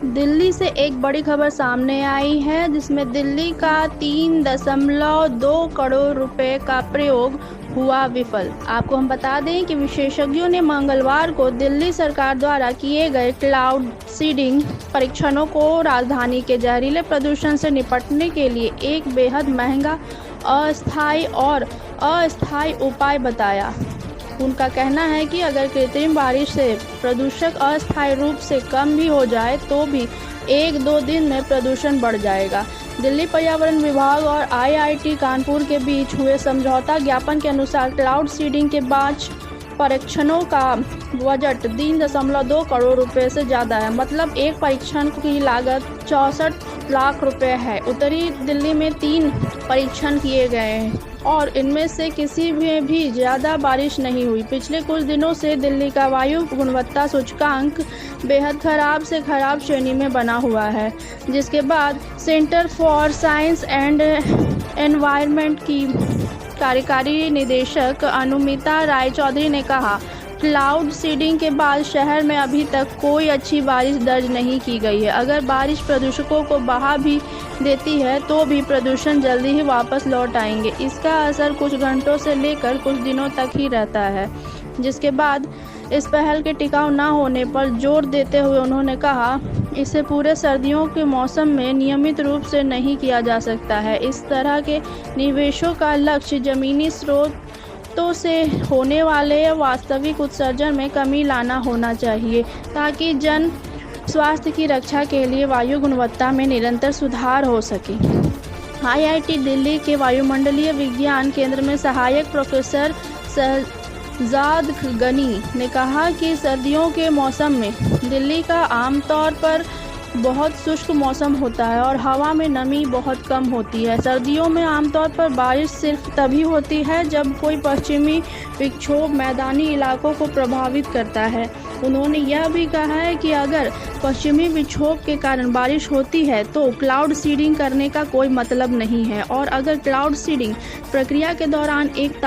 दिल्ली से एक बड़ी खबर सामने आई है जिसमें दिल्ली का 3.2 करोड़ रुपए का प्रयोग हुआ विफल। आपको हम बता दें कि विशेषज्ञों ने मंगलवार को दिल्ली सरकार द्वारा किए गए क्लाउड सीडिंग परीक्षणों को राजधानी के जहरीले प्रदूषण से निपटने के लिए एक बेहद महंगा, अस्थायी उपाय बताया। उनका कहना है कि अगर कृत्रिम बारिश से प्रदूषक अस्थायी रूप से कम भी हो जाए तो भी 1-2 दिन में प्रदूषण बढ़ जाएगा। दिल्ली पर्यावरण विभाग और आईआईटी कानपुर के बीच हुए समझौता ज्ञापन के अनुसार क्लाउड सीडिंग के बैच परीक्षणों का बजट 3.2 करोड़ रुपए से ज़्यादा है। मतलब एक परीक्षण की लागत 64 लाख रुपए है। उत्तरी दिल्ली में 3 परीक्षण किए गए हैं और इनमें से किसी में भी ज़्यादा बारिश नहीं हुई। पिछले कुछ दिनों से दिल्ली का वायु गुणवत्ता सूचकांक बेहद खराब से खराब श्रेणी में बना हुआ है, जिसके बाद centre for science and environment की कार्यकारी निदेशक अनुमिता राय चौधरी ने कहा, क्लाउड सीडिंग के बाद शहर में अभी तक कोई अच्छी बारिश दर्ज नहीं की गई है। अगर बारिश प्रदूषकों को बहा भी देती है तो भी प्रदूषण जल्दी ही वापस लौट आएंगे। इसका असर कुछ घंटों से लेकर कुछ दिनों तक ही रहता है, जिसके बाद इस पहल के टिकाऊ न होने पर जोर देते हुए उन्होंने कहा, इसे पूरे सर्दियों के मौसम में नियमित रूप से नहीं किया जा सकता है। इस तरह के निवेशों का लक्ष्य जमीनी स्रोतों से होने वाले वास्तविक उत्सर्जन में कमी लाना होना चाहिए, ताकि जन स्वास्थ्य की रक्षा के लिए वायु गुणवत्ता में निरंतर सुधार हो सके। आईआईटी दिल्ली के वायुमंडलीय विज्ञान केंद्र में सहायक प्रोफेसर शहजाद गनी ने कहा कि सर्दियों के मौसम में दिल्ली का आमतौर पर बहुत शुष्क मौसम होता है और हवा में नमी बहुत कम होती है। सर्दियों में आमतौर पर बारिश सिर्फ तभी होती है जब कोई पश्चिमी विक्षोभ मैदानी इलाकों को प्रभावित करता है। उन्होंने यह भी कहा है कि अगर पश्चिमी विक्षोभ के कारण बारिश होती है तो क्लाउड सीडिंग करने का कोई मतलब नहीं है, और अगर क्लाउड सीडिंग प्रक्रिया के दौरान एक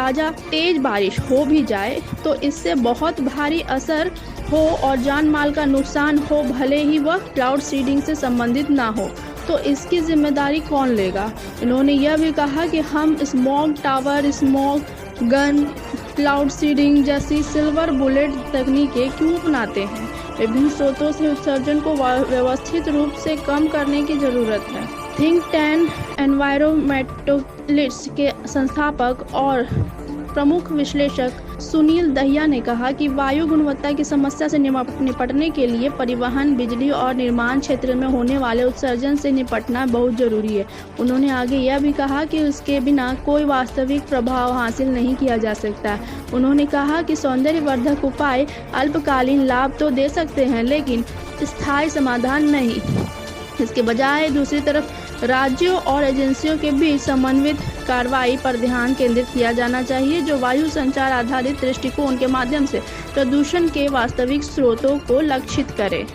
तेज बारिश हो भी जाए तो इससे बहुत भारी असर हो और जान माल का नुकसान हो, भले ही वह क्लाउड सीडिंग से संबंधित ना हो, तो इसकी जिम्मेदारी कौन लेगा। उन्होंने यह भी कहा कि हम smog tower, smog gun, cloud seeding जैसी सिल्वर बुलेट तकनीकें क्यों अपनाते हैं। विभिन्न स्रोतों से उत्सर्जन को व्यवस्थित रूप से कम करने की जरूरत है। थिंक टैंक एनवायरमेंटलिस्ट के संस्थापक और प्रमुख विश्लेषक सुनील दहिया ने कहा कि वायु गुणवत्ता की समस्या से निपटने के लिए परिवहन, बिजली और निर्माण क्षेत्र में होने वाले उत्सर्जन से निपटना बहुत जरूरी है। उन्होंने आगे यह भी कहा कि उसके बिना कोई वास्तविक प्रभाव हासिल नहीं किया जा सकता। उन्होंने कहा कि सौंदर्यवर्धक उपाय अल्पकालीन लाभ तो दे सकते हैं, लेकिन स्थायी समाधान नहीं। इसके बजाय दूसरी तरफ राज्यों और एजेंसियों के बीच समन्वित कार्रवाई पर ध्यान केंद्रित किया जाना चाहिए, जो वायु संचार आधारित दृष्टिकोण के माध्यम से प्रदूषण के वास्तविक स्रोतों को लक्षित करे।